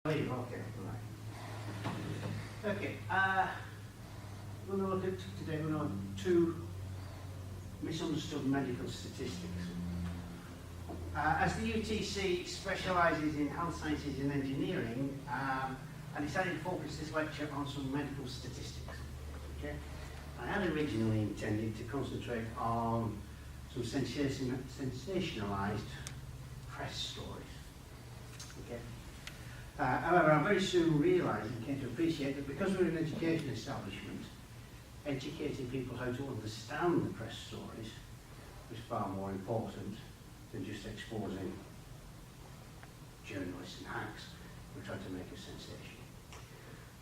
Okay, right. Okay, we're going to look at today, we're going to look at two misunderstood medical statistics. As the UTC specialises in health sciences and engineering, I decided to focus this lecture on some medical statistics. Okay? I had originally intended to concentrate on some sensationalised press stories. Okay? However, I very soon realised and came to appreciate that because we're an education establishment, educating people how to understand the press stories is far more important than just exposing journalists and hacks who try to make a sensation.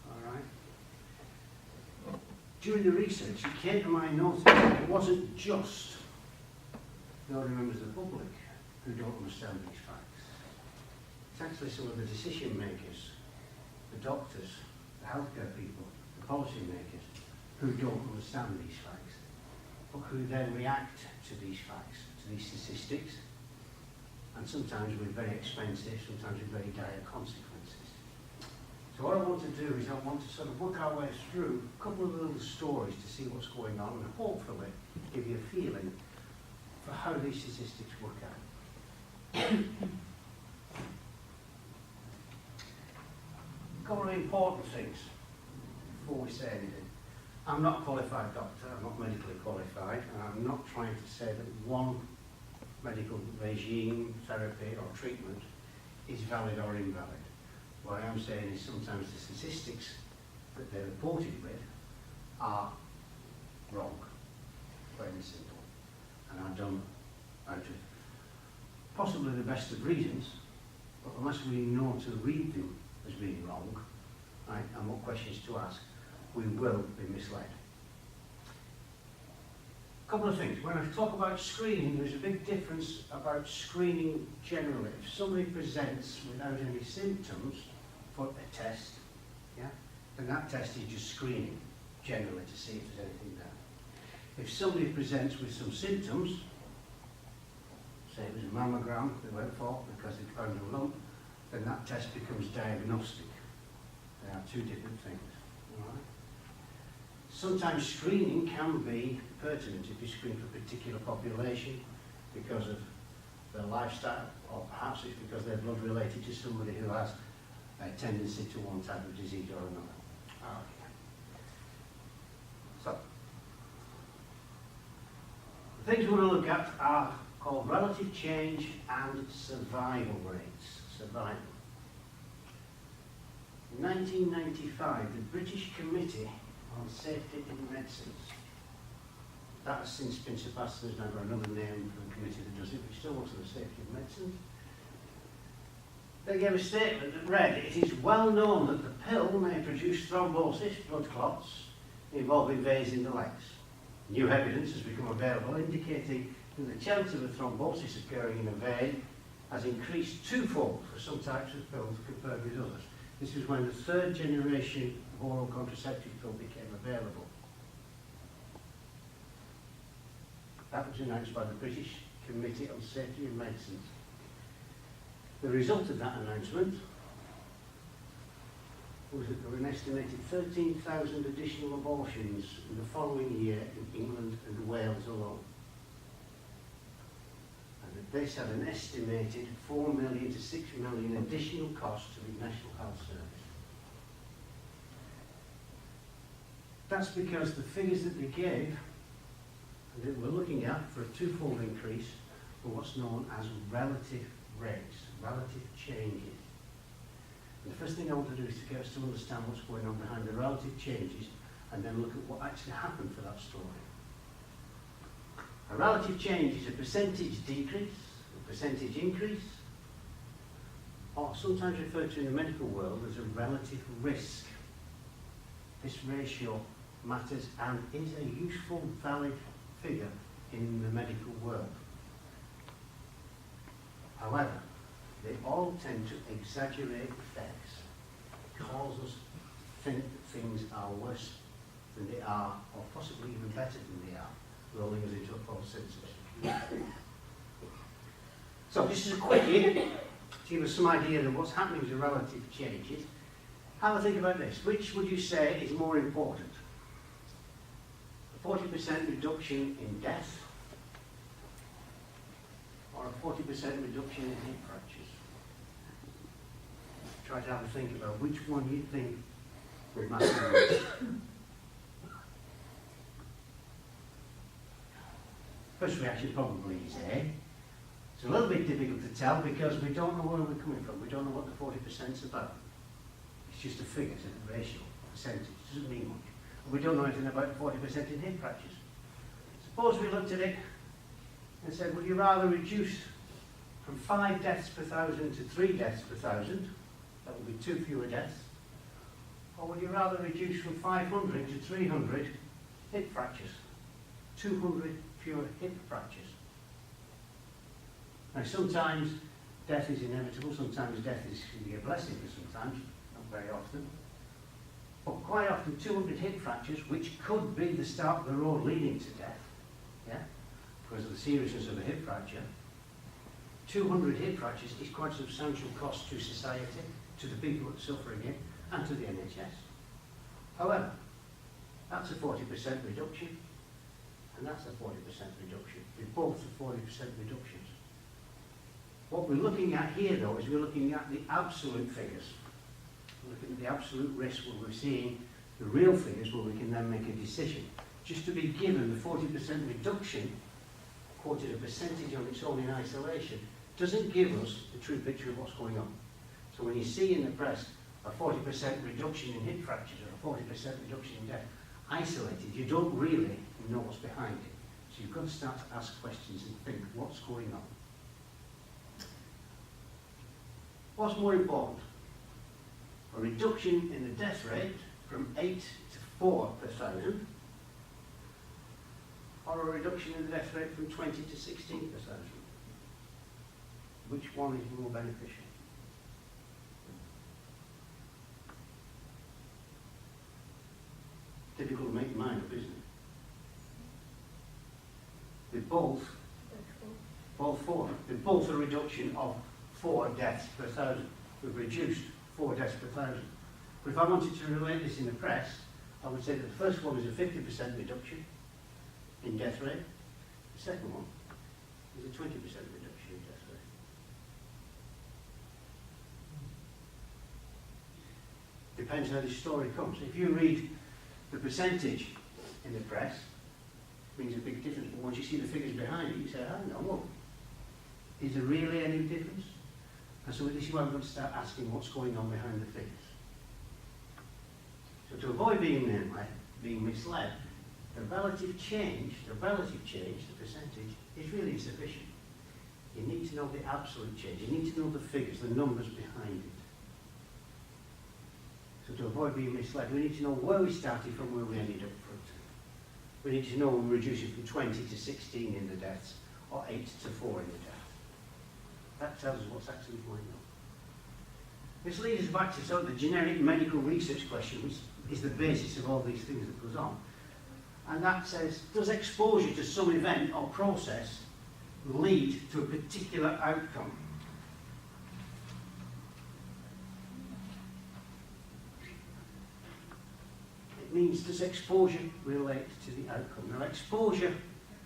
All right. During the research, it came to my notice that it wasn't just the ordinary members of the public who don't understand these facts. It's actually some of the decision makers, the doctors, the healthcare people, the policy makers, who don't understand these facts, but who then react to these facts, to these statistics, and sometimes with very expensive, sometimes with very dire consequences. So what I want to do is I want to sort of work our way through a couple of little stories to see what's going on and hopefully give you a feeling for how these statistics work out. A couple of important things before we say anything. I'm not a qualified doctor, I'm not medically qualified, and I'm not trying to say that one medical regime, therapy or treatment is valid or invalid. What I am saying is sometimes the statistics that they're reported with are wrong, plain and simple, and are done out of possibly the best of reasons, but unless we know to read them as being wrong, right, and what questions to ask, we will be misled. A couple of things. When I talk about screening, there's a big difference about screening generally. If somebody presents without any symptoms for a test, yeah, then that test is just screening generally to see if there's anything there. If somebody presents with some symptoms, say it was a mammogram they went for because they found a lump, then that test becomes diagnostic. They are two different things. All right? Sometimes screening can be pertinent if you screen for a particular population because of their lifestyle, or perhaps it's because they're blood related to somebody who has a tendency to one type of disease or another. Okay. So, the things we're going to look at are called relative change and survival rates. Survival. In 1995, the British Committee on Safety in Medicines, that has since been surpassed. There's now got another name for the committee that does it, but it still works on the safety of medicines. They gave a statement that read, "It is well known that the pill may produce thrombosis, blood clots, involving veins in the legs. New evidence has become available indicating that the chance of a thrombosis occurring in a vein has increased twofold for some types of pills compared with others." This is when the third generation of oral contraceptive pill became available. That was announced by the British Committee on Safety in Medicines. The result of that announcement was that there were an estimated 13,000 additional abortions in the following year in England and Wales alone. And that this had an estimated 4 million to 6 million additional cost to the National Health Service. That's because the figures that they gave, and that we're looking at for a twofold increase, were what's known as relative rates, relative changes. And the first thing I want to do is to get us to understand what's going on behind the relative changes and then look at what actually happened for that story. A relative change is a percentage decrease, a percentage increase, or sometimes referred to in the medical world as a relative risk. This ratio matters and is a useful, valid figure in the medical world. However, they all tend to exaggerate effects, cause us to think that things are worse than they are, or possibly even better than they are, rolling us into a false sense of security. So this is a quickie to give us some idea of what's happening to relative changes, have a think about this. Which would you say is more important? A 40% reduction in death or a 40% reduction in hip fractures? Try to have a think about which one you think would matter most. First reaction probably is A. It's a little bit difficult to tell because we don't know where we're coming from. We don't know what the 40% is about. It's just a figure, it's a ratio, a percentage. It doesn't mean much. And we don't know anything about the 40% in hip fractures. Suppose we looked at it and said, would you rather reduce from 5 deaths per thousand to 3 deaths per thousand? That would be 2 fewer deaths. Or would you rather reduce from 500 to 300 hip fractures? 200 fewer hip fractures. Now sometimes death is inevitable, sometimes death can be a blessing for sometimes, not very often. But quite often 200 hip fractures, which could be the start of the road leading to death, yeah, because of the seriousness of a hip fracture. 200 hip fractures is quite a substantial cost to society, to the people that are suffering it, and to the NHS. However, that's a 40% reduction, and that's a 40% reduction. They're both are 40% reductions. What we're looking at here, though, is we're looking at the absolute figures. We're looking at the absolute risk where we're seeing the real figures where we can then make a decision. Just to be given the 40% reduction, quoted a percentage on its own in isolation, doesn't give us the true picture of what's going on. So when you see in the press a 40% reduction in hip fractures or a 40% reduction in death, isolated, you don't really know what's behind it. So you've got to start to ask questions and think, what's going on? What's more important? A reduction in the death rate from 8 to 4 per thousand, or a reduction in the death rate from 20 to 16 per thousand? Which one is more beneficial? Difficult to make your mind up, isn't it? They're both 4. They're both a reduction of 4 deaths per thousand. We've reduced 4 deaths per thousand. But if I wanted to relate this in the press, I would say that the first one is a 50% reduction in death rate. The second one is a 20% reduction in death rate. Depends how this story comes. If you read the percentage in the press, it means a big difference. But once you see the figures behind it, you say, hang on, well, is there really any difference? And so this is why we're going to start asking what's going on behind the figures. So to avoid being misled, the relative change, the percentage, is really insufficient. You need to know the absolute change. You need to know the figures, the numbers behind it. So to avoid being misled, we need to know where we started from where we ended up from. We need to know when we're reducing from 20 to 16 in the deaths, or 8 to 4 in the deaths. That tells us what's actually going on. This leads us back to sort of the generic medical research question, which is the basis of all these things that goes on. And that says, does exposure to some event or process lead to a particular outcome? It means, does exposure relate to the outcome? Now, exposure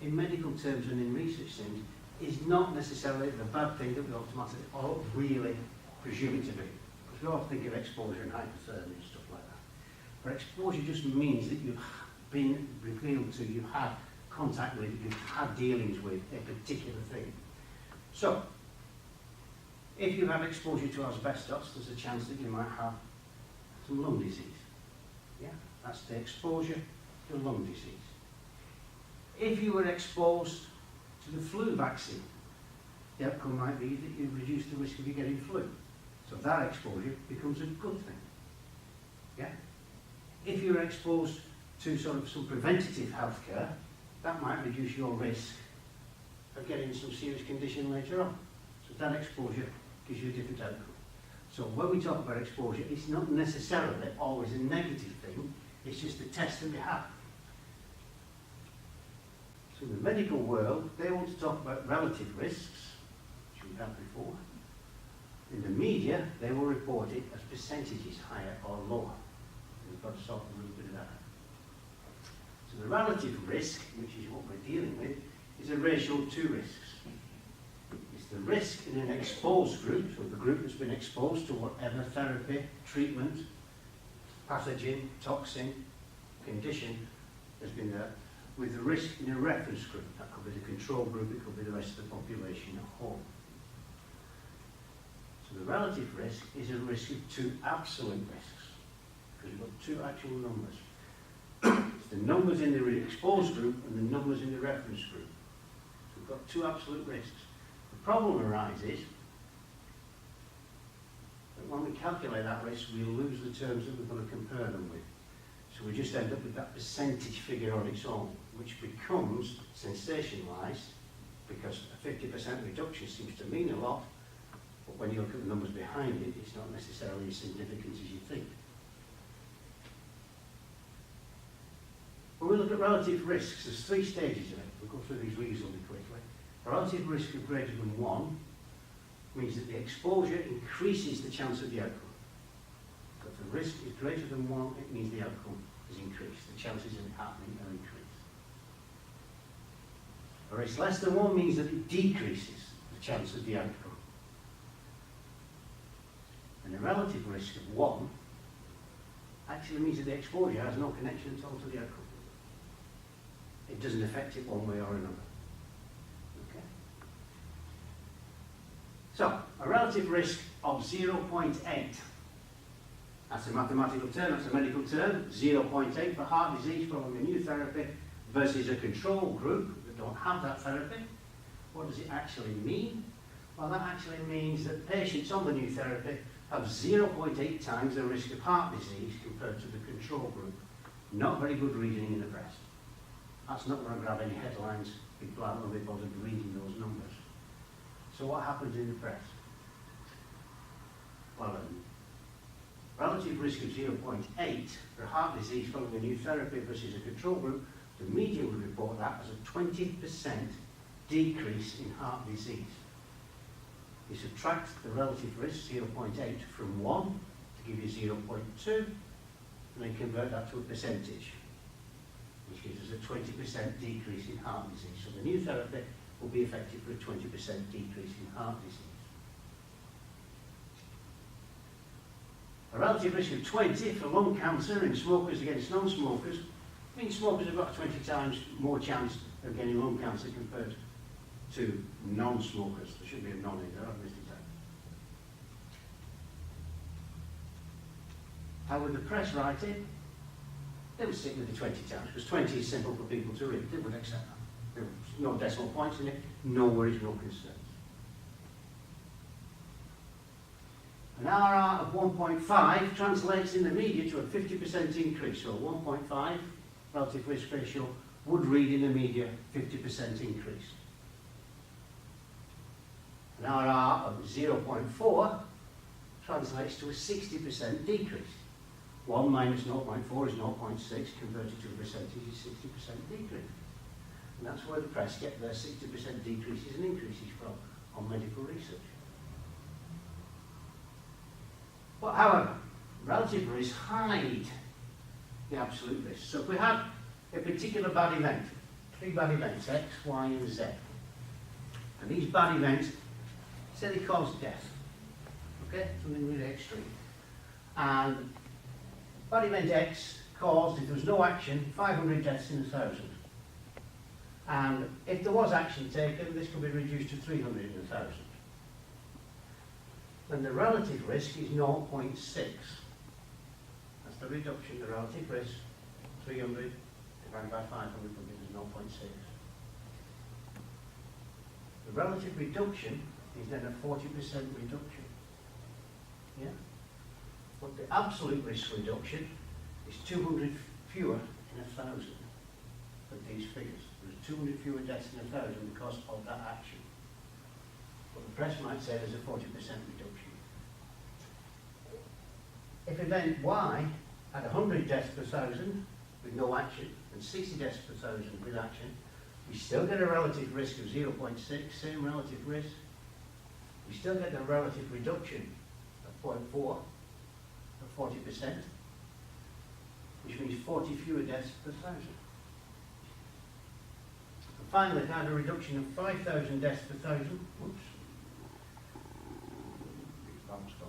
in medical terms and in research terms is not necessarily the bad thing that we automatically or really presume it to be. Because we all think of exposure and hypothermia and stuff like that. But exposure just means that you've been revealed to, you've had contact with, you've had dealings with a particular thing. So, if you have exposure to asbestos, there's a chance that you might have some lung disease. Yeah, that's the exposure to lung disease. If you were exposed to the flu vaccine, the outcome might be that you reduce the risk of you getting flu. So that exposure becomes a good thing. Yeah? If you're exposed to sort of some preventative health care, that might reduce your risk of getting some serious condition later on. So that exposure gives you a different outcome. So when we talk about exposure, it's not necessarily always a negative thing, it's just the test that we have. So in the medical world, they want to talk about relative risks, which we had before, In the media, they will report it as percentages, higher or lower. We've got to sort a little bit of that out. So the relative risk, which is what we're dealing with, is a ratio of two risks. It's the risk in an exposed group, so the group that's been exposed to whatever therapy, treatment, pathogen, toxin, condition has been there, with the risk in a reference group. That could be the control group, it could be the rest of the population at home. So the relative risk is a risk of two absolute risks, because we've got two actual numbers. It's the numbers in the exposed group and the numbers in the reference group. So we've got two absolute risks. The problem arises that when we calculate that risk, we lose the terms that we're going to compare them with. So we just end up with that percentage figure on its own, which becomes sensationalised, because a 50% reduction seems to mean a lot, but when you look at the numbers behind it, it's not necessarily as significant as you think. When we look at relative risks, there's three stages of it. We'll go through these reasonably quickly. A relative risk of greater than 1 means that the exposure increases the chance of the outcome. So if the risk is greater than 1, it means the outcome is increased. The chances of it happening are increased. A risk less than 1 means that it decreases the chance of the outcome. And a relative risk of 1 actually means that the exposure has no connection at all to the outcome. It doesn't affect it one way or another. Okay? So, a relative risk of 0.8. That's a mathematical term, that's a medical term. 0.8 for heart disease following a new therapy versus a control group that don't have that therapy. What does it actually mean? Well, that actually means that patients on the new therapy have 0.8 times the risk of heart disease compared to the control group. Not very good reading in the press. That's not going to grab any headlines. People aren't going to be bothered reading those numbers. So what happens in the press? Well, relative risk of 0.8 for heart disease following a new therapy versus a control group, the media would report that as a 20% decrease in heart disease. You subtract the relative risk, 0.8, from 1 to give you 0.2, and then convert that to a percentage, which gives us a 20% decrease in heart disease. So the new therapy will be effective for a 20% decrease in heart disease. A relative risk of 20 for lung cancer in smokers against non-smokers means smokers have got 20 times more chance of getting lung cancer compared to non-smokers. There should be a non in there, I've missed it out. How would the press write it? They would stick with the 20 times, because 20 is simple for people to read. They would accept that. There was no decimal points in it, no worries, no concerns. An RR of 1.5 translates in the media to a 50% increase. So 1.5 relative risk ratio would read in the media 50% increase. An RR of 0.4 translates to a 60% decrease. 1 minus 0.4 is 0.6, converted to a percentage is 60% decrease. And that's where the press get their 60% decreases and increases from on medical research. But however, relative risks hide the absolute risk. So if we have a particular bad event, 3 bad events, X, Y, and Z, and these bad events, say they cause death, okay, something really extreme, and bad event X caused, if there was no action, 500 deaths in 1,000. And if there was action taken, this could be reduced to 300 in 1,000. Then the relative risk is 0.6. That's the reduction, the relative risk, 300 divided by 500 will give us 0.6. The relative reduction is then a 40% reduction. Yeah? But the absolute risk reduction is 200 fewer in 1,000 with these figures. There's 200 fewer deaths in 1,000 because of that action. But the press might say there's a 40% reduction. If event Y had 100 deaths per 1,000 with no action and 60 deaths per 1,000 with action, we still get a relative risk of 0.6, same relative risk, we still get the relative reduction of 0.4 of 40%, which means 40 fewer deaths per thousand. And finally, it had a reduction of 5,000 deaths per thousand. Whoops. Almost gone.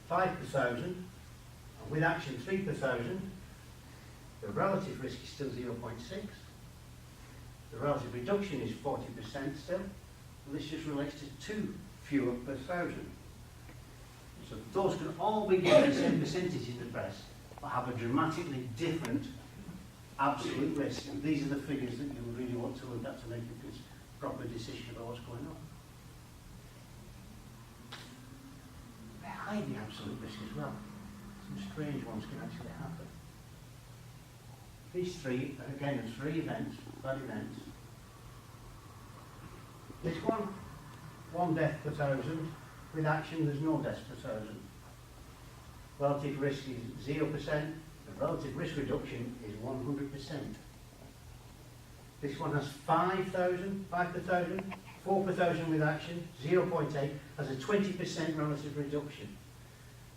5 per thousand, and with action 3 per thousand, the relative risk is still 0.6. The relative reduction is 40% still, and this just relates to 2 fewer per thousand. So those can all be given the same percentage in the press, but have a dramatically different absolute risk. And these are the figures that you really want to look at to make a proper decision about what's going on. They hide the absolute risk as well. Some strange ones can actually happen. These three, again, are 3 events, bad events. This one death per thousand. With action, there's no deaths per thousand. Relative risk is 0%. The relative risk reduction is 100%. This one has 5,000, 5 per thousand, 4 per thousand with action, 0.8, has a 20% relative reduction.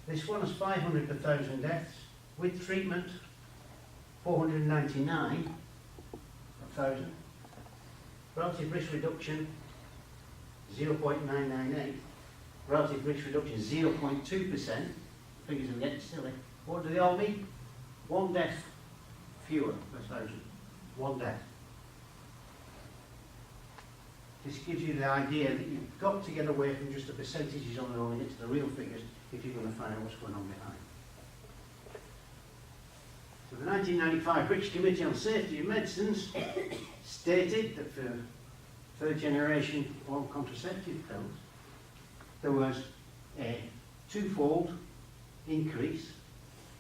This one has 500 per thousand deaths. With treatment, 499 per thousand. Relative risk reduction, 0.998. Relative risk reduction, 0.2%. Figures are getting silly. What do they all mean? 1 death fewer per thousand. 1 death. This gives you the idea that you've got to get away from just the percentages on their own and get to the real figures if you're going to find out what's going on behind. So the 1995 British Committee on Safety of Medicines stated that for third generation oral contraceptive pills, there was a 2-fold increase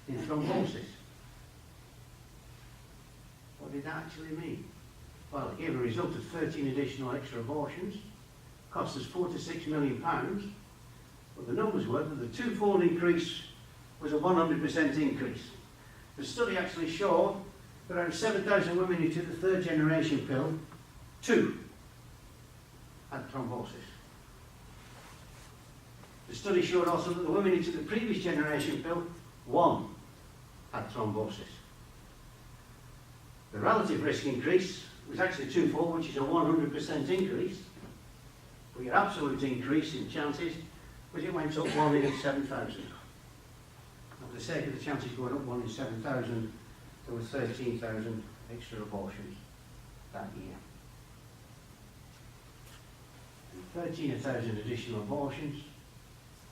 in thrombosis. What did that actually mean? Well, it gave a result of 13 additional extra abortions, cost us £4 to £6 million, but the numbers were that the 2-fold increase was a 100% increase. The study actually showed that around 7,000 women who took the third generation pill, 2 had thrombosis. The study showed also that the women who took the previous generation pill, 1 had thrombosis. The relative risk increase was actually 2-fold, which is a 100% increase. But your absolute increase in chances was it went up 1 in 7,000. For the sake of the chances going up 1 in 7,000, there were 13,000 extra abortions that year. And 13,000 additional abortions,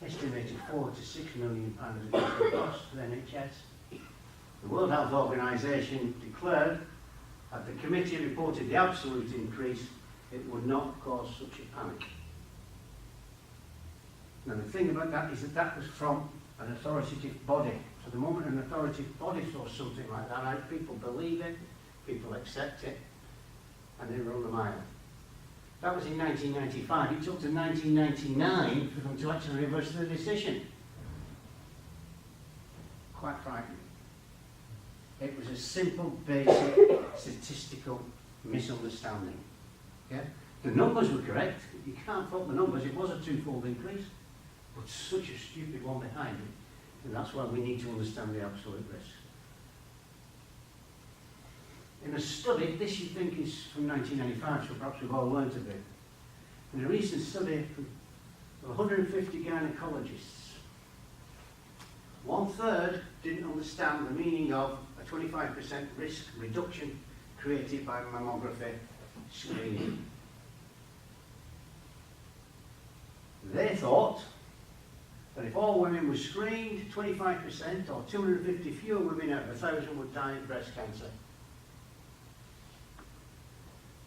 estimated £4 to £6 million additional cost to the NHS. The World Health Organization declared that the committee reported the absolute increase, it would not cause such a panic. Now the thing about that is that that was from an authoritative body. So the moment an authoritative body saw something like that out, people believe it, people accept it, and they run a mile. That was in 1995. It took to 1999 for them to actually reverse the decision. Quite frightening. It was a simple, basic, statistical misunderstanding. Yeah? The numbers were correct. You can't fault the numbers. It was a 2-fold increase, but such a stupid one behind it. And that's why we need to understand the absolute risk. In a study, this you think is from 1995, so perhaps we've all learned a bit. In a recent study of 150 gynecologists, 1/3 didn't understand the meaning of a 25% risk reduction created by mammography screening. They thought that if all women were screened, 25% or 250 fewer women out of 1,000 would die of breast cancer.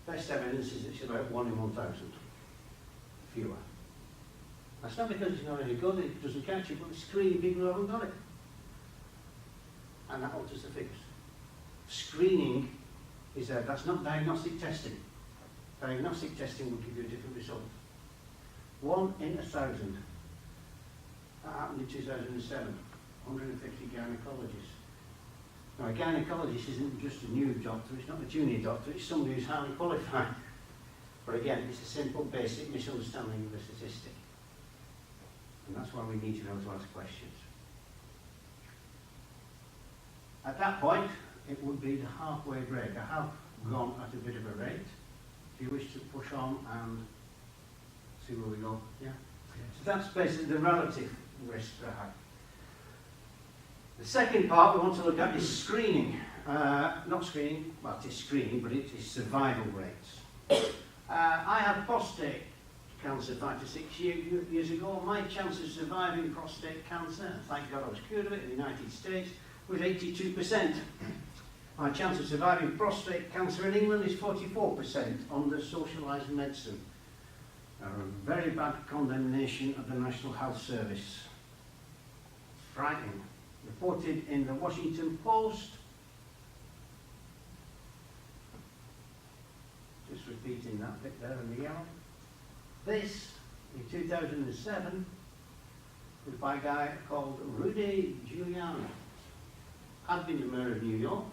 Best evidence is it's about 1 in 1,000 fewer. That's not because it's not any good, it doesn't catch it, but it's screening people who haven't got it. And that alters the figures. Screening is that's not diagnostic testing. Diagnostic testing will give you a different result. 1 in 1,000. That happened in 2007. 150 gynecologists. Now, a gynecologist isn't just a new doctor, it's not a junior doctor, it's somebody who's highly qualified. But again, it's a simple, basic misunderstanding of the statistic. And that's why we need to know to ask questions. At that point, it would be the halfway break. I have gone at a bit of a rate. Do you wish to push on and see where we go? Yeah? So that's basically the relative risk for high. The second part we want to look at is screening. Not screening, well it is screening, but it is survival rates. I had prostate cancer 5 to 6 years ago. My chance of surviving prostate cancer, thank God I was cured of it in the United States, was 82%. My chance of surviving prostate cancer in England is 44% under socialised medicine. A very bad condemnation of the National Health Service. Frightening. Reported in the Washington Post. Just repeating that bit there in the yellow. This, in 2007, was by a guy called Rudy Giuliani. Had been the mayor of New York.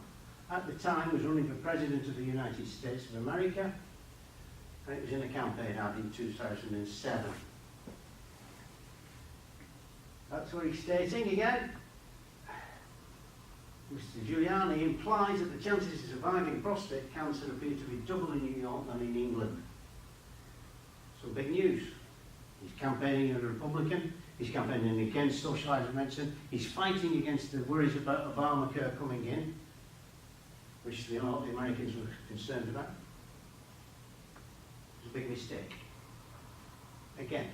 At the time was running for President of the United States of America. And it was in a campaign ad in 2007. That's what he's stating again. Mr. Giuliani implies that the chances of surviving prostate cancer appear to be double in New York than in England. Some big news. He's campaigning as a Republican. He's campaigning against socialised medicine. He's fighting against the worries about Obamacare coming in, which the Americans were concerned about. It was a big mistake. Again,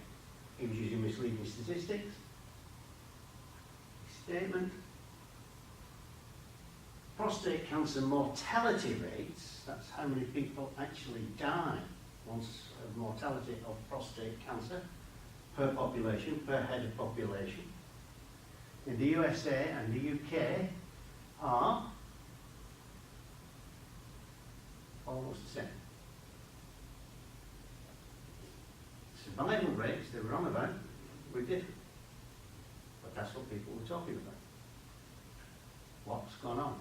he was using misleading statistics. Statement. Prostate cancer mortality rates, that's how many people actually die once of mortality of prostate cancer per population, per head of population, in the USA and the UK are almost the same. Survival rates they were on about were different, but that's what people were talking about. What's gone on?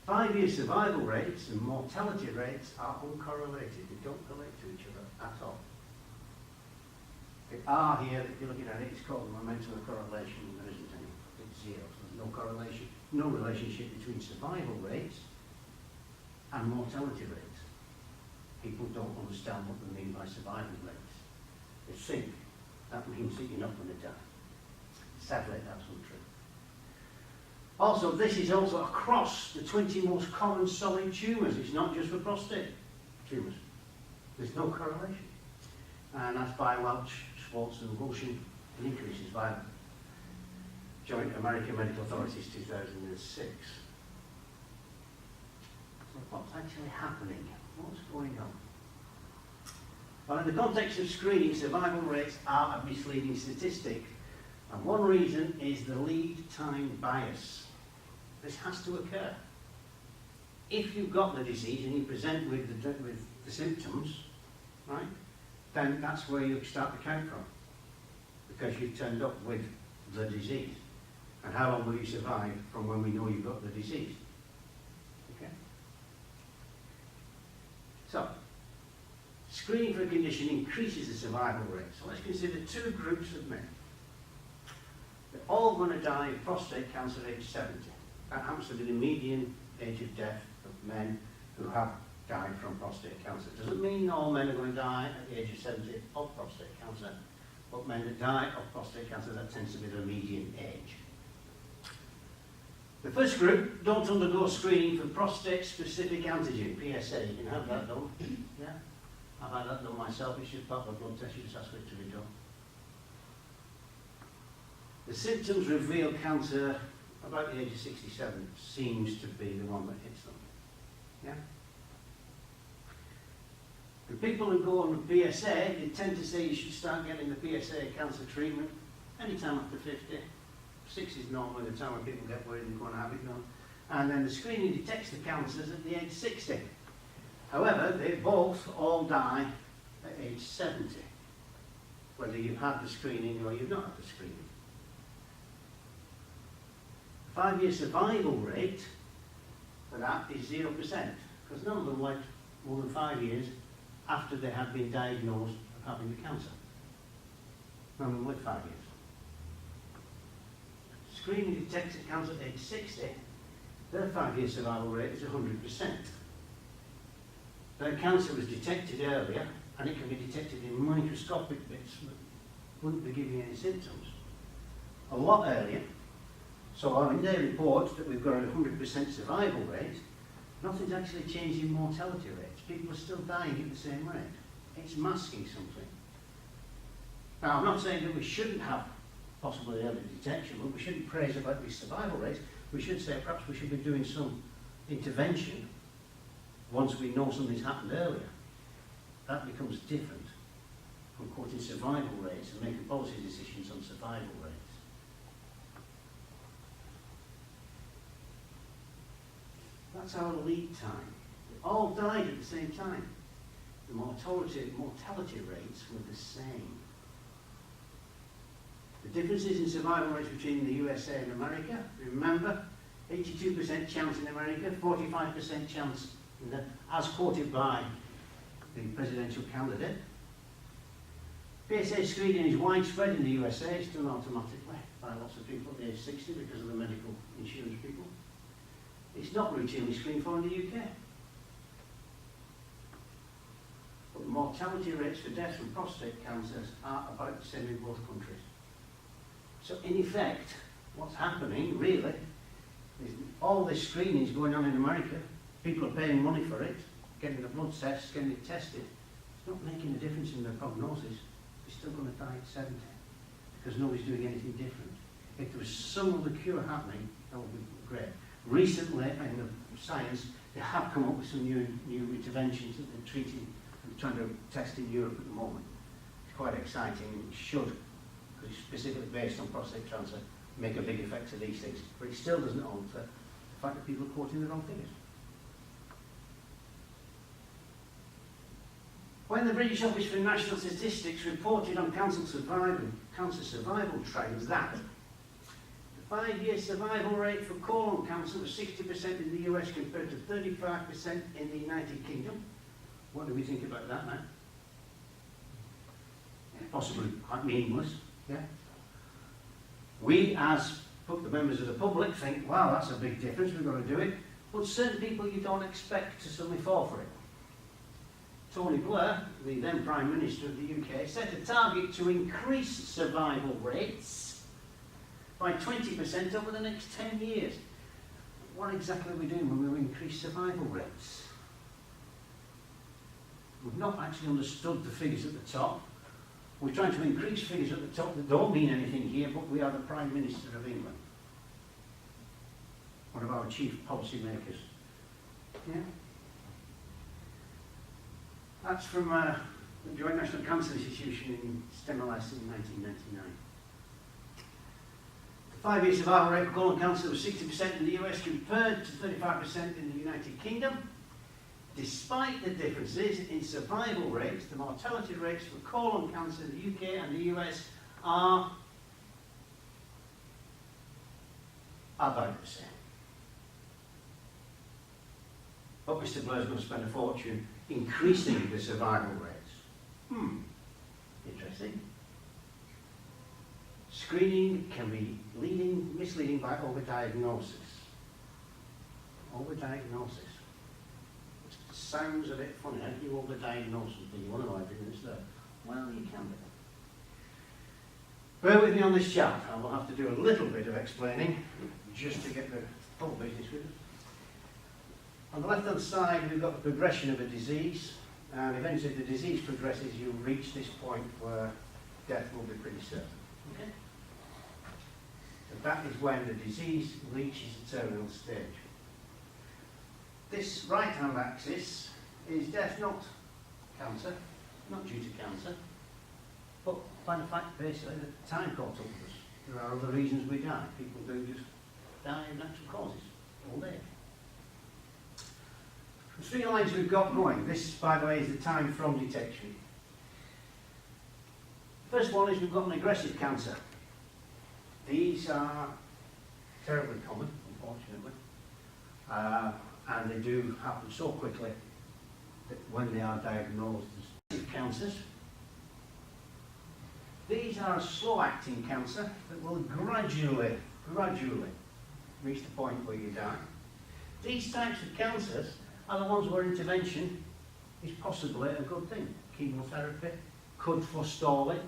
5-year survival rates and mortality rates are uncorrelated. They don't relate to each other at all. The R here, if you're looking at it, it's called momentum of correlation. There isn't any. It's zero. So there's no correlation, no relationship between survival rates and mortality rates. People don't understand what they mean by survival rates. They think that means that you're not going to die. Sadly, that's untrue. Also, this is also across the 20 most common solid tumours. It's not just for prostate tumours. There's no correlation. And that's by Welch, Schwartz and Wilson. It increases by Joint American Medical Authorities 2006. So what's actually happening? What's going on? Well, in the context of screening, survival rates are a misleading statistic. And one reason is the lead time bias. This has to occur. If you've got the disease and you present with the symptoms, right, then that's where you start to count from, because you've turned up with the disease. And how long will you survive from when we know you've got the disease? Okay? So, screening for a condition increases the survival rate. So let's consider two groups of men. They're all going to die of prostate cancer at age 70. That happens to be the median age of death of men who have died from prostate cancer. It doesn't mean all men are going to die at the age of 70 of prostate cancer, but men that die of prostate cancer, that tends to be the median age. The first group don't undergo screening for prostate-specific antigen, PSA. You can have that done. Yeah? I've had that done myself. It's just part of a blood test. You just ask for it to be done. The symptoms reveal cancer about the age of 67 seems to be the one that hits them. Yeah? The people who go on the PSA, they tend to say you should start getting the PSA cancer treatment anytime after 50. 60 is normally the time when people get worried and go and have it done. And then the screening detects the cancers at the age 60. However, they both all die at age 70, whether you've had the screening or you've not had the screening. 5-year survival rate for that is 0%, because none of them lived more than 5 years after they had been diagnosed of having the cancer. None of them lived 5 years. Screening detects cancer at age 60, their 5-year survival rate is 100%. Their cancer was detected earlier, and it can be detected in microscopic bits that wouldn't be giving any symptoms. A lot earlier. So in their report that we've got a 100% survival rate, nothing's actually changed in mortality rates. People are still dying at the same rate. It's masking something. Now, I'm not saying that we shouldn't have possibly early detection, but we shouldn't praise about these survival rates. We should say perhaps we should be doing some intervention once we know something's happened earlier. That becomes different from quoting survival rates and making policy decisions on survival rates. That's our lead time. They all died at the same time. The mortality rates were the same. The differences in survival rates between the USA and America, remember, 82% chance in America, 45% chance in the, as quoted by the presidential candidate. PSA screening is widespread in the USA. It's done automatically by lots of people at age 60 because of the medical insurance people. It's not routinely screened for in the UK. But the mortality rates for death from prostate cancers are about the same in both countries. So in effect, what's happening really is all this screening is going on in America. People are paying money for it, getting the blood tests, getting it tested. It's not making a difference in their prognosis. They're still going to die at 70 because nobody's doing anything different. If there was some other cure happening, that would be great. Recently, in the science, they have come up with some new interventions that they're treating and trying to test in Europe at the moment. It's quite exciting. It should, because it's specifically based on prostate cancer, make a big effect to these things. But it still doesn't alter the fact that people are quoting the wrong figures. When the British Office for National Statistics reported on cancer survival trends that the 5-year survival rate for colon cancer was 60% in the US compared to 35% in the United Kingdom. What do we think about that now? Yeah, possibly quite meaningless. Yeah. We, as the members of the public, think, wow, that's a big difference, we've got to do it. But certain people you don't expect to suddenly fall for it. Tony Blair, the then Prime Minister of the UK, set a target to increase survival rates by 20% over the next 10 years. What exactly are we doing when we increase survival rates? We've not actually understood the figures at the top. We're trying to increase figures at the top that don't mean anything here, but we are the Prime Minister of England. One of our chief policy makers. Yeah? That's from the Joint National Cancer Institution in Stemmelas in 1999. The 5-year survival rate for colon cancer was 60% in the US compared to 35% in the United Kingdom. Despite the differences in survival rates, the mortality rates for colon cancer in the UK and the US are about the same. But Mr. Blair's going to spend a fortune increasing the survival rates. Interesting. Screening can be misleading by overdiagnosis. Overdiagnosis. It sounds a bit funny. How do you overdiagnose something? You want to know everything that's there. Well, you can be. Bear with me on this chart. I will have to do a little bit of explaining just to get the full business with it. On the left-hand side, we've got the progression of a disease, and eventually the disease progresses, you'll reach this point where death will be pretty certain. Okay? So that is when the disease reaches the terminal stage. This right-hand axis is death, not cancer, not due to cancer, but by the fact, basically, that time caught up with us. There are other reasons we die. People do just die of natural causes all day. The 3 lines we've got going, this, by the way, is the time from detection. The first one is we've got an aggressive cancer. These are terribly common, unfortunately. and they do happen so quickly that when they are diagnosed as cancers, these are a slow-acting cancer that will gradually reach the point where you die. These types of cancers are the ones where intervention is possibly a good thing. Chemotherapy could forestall it,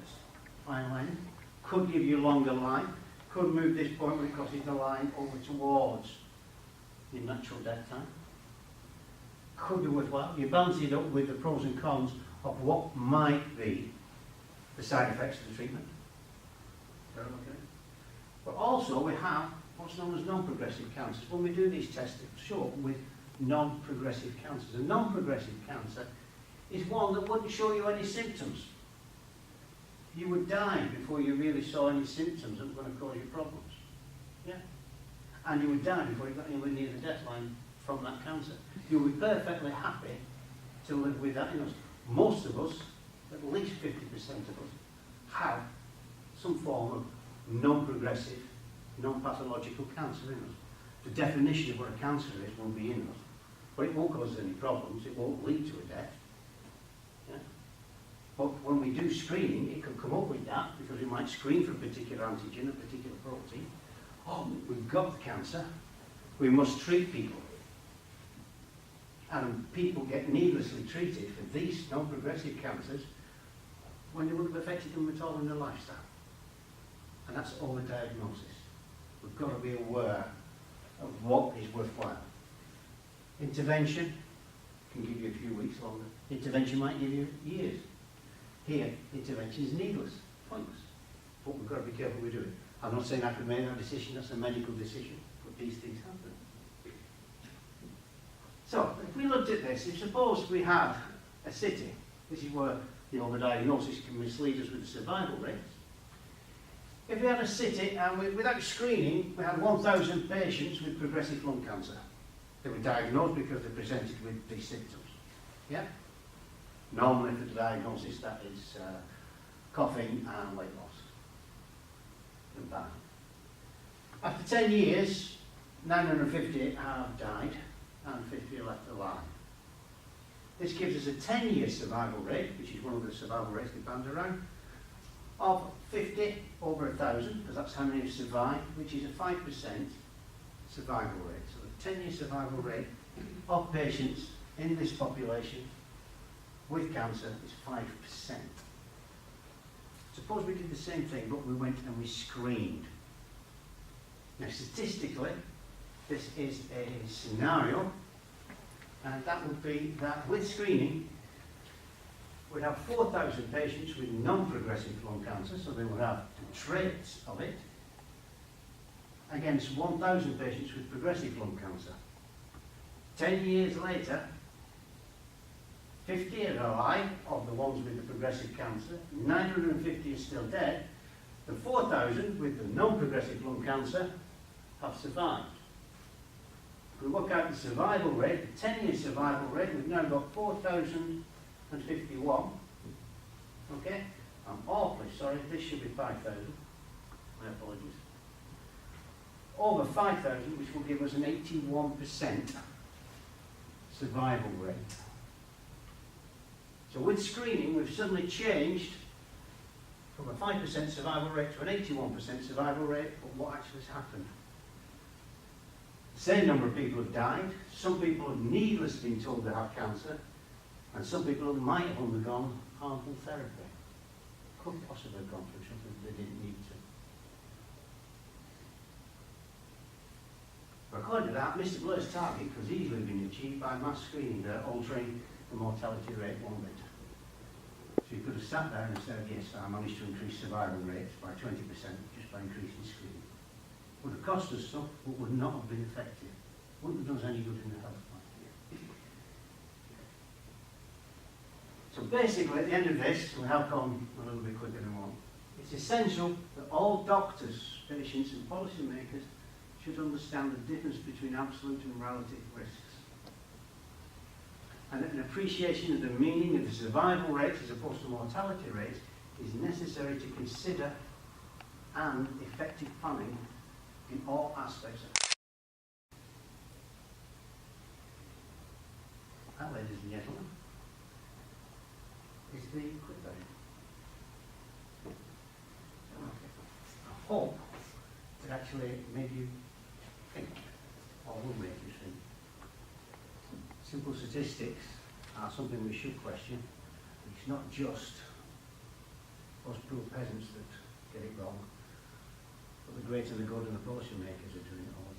final end, could give you longer life, could move this point when it crosses the line over towards your natural death time. Could be worthwhile. You balance it up with the pros and cons of what might be the side effects of the treatment. Okay. But also we have what's known as non-progressive cancers. When we do these tests, it's show up with non-progressive cancers. A non-progressive cancer is one that wouldn't show you any symptoms. You would die before you really saw any symptoms that were going to cause you problems. Yeah. And you would die before you got anywhere near the death line from that cancer. You would be perfectly happy to live with that. You know, most of us, at least 50% of us, have some form of non-progressive, non-pathological cancer in us. The definition of what a cancer is will be in us. But it won't cause us any problems. It won't lead to a death. Yeah. But when we do screening, it could come up with that because we might screen for a particular antigen, a particular protein. Oh, we've got the cancer. We must treat people. And people get needlessly treated for these non-progressive cancers when they wouldn't have affected them at all in their lifestyle. And that's overdiagnosis. We've got to be aware of what is worthwhile. Intervention can give you a few weeks longer. Intervention might give you years. Here, intervention is needless, pointless. But we've got to be careful we do it. I'm not saying I could make that decision, that's a medical decision, but these things happen. So, if we looked at this, if suppose we had a city, this is where the overdiagnosis can mislead us with the survival rates. If we had a city and without screening, we had 1,000 patients with progressive lung cancer. They were diagnosed because they presented with these symptoms. Yeah? Normally for the diagnosis that is coughing and weight loss. And that. After 10 years, 950 have died and 50 are left alive. This gives us a 10-year survival rate, which is one of the survival rates they band around, of 50 over 1,000, because that's how many have survived, which is a 5% survival rate. So the 10-year survival rate of patients in this population with cancer is 5%. Suppose we did the same thing, but we went and we screened. Now, statistically, this is a scenario, and that would be that with screening, we'd have 4,000 patients with non-progressive lung cancer, so they would have the traits of it, against 1,000 patients with progressive lung cancer. 10 years later, 50 are alive of the ones with the progressive cancer, 950 are still dead, the 4,000 with the non-progressive lung cancer have survived. If we work out the survival rate, the 10-year survival rate, we've now got 4,051. Okay? I'm awfully sorry, this should be 5,000. My apologies. Over 5,000, which will give us an 81% survival rate. So with screening, we've suddenly changed from a 5% survival rate to an 81% survival rate, but what actually has happened? The same number of people have died, some people have needlessly been told they have cancer, and some people might have undergone harmful therapy. Could possibly have gone through something they didn't need to. But according to that, Mr. Blair's target could easily have been achieved by mass screening, altering the mortality rate one bit. So you could have sat there and said, yes, I managed to increase survival rates by 20% just by increasing screening. Would have cost us some, but would not have been effective. Wouldn't have done us any good in the health plan. So basically, at the end of this, we'll help on a little bit quicker than one. It's essential that all doctors, patients and policymakers should understand the difference between absolute and relative risks. And an appreciation of the meaning of the survival rates as opposed to mortality rates is necessary to consider and effective planning in all aspects of That, ladies and gentlemen, is the quick version. I hope it actually made you think, or will make you think. Simple statistics are something we should question. It's not just us poor peasants that get it wrong, but the great and the good and the policy makers are doing it all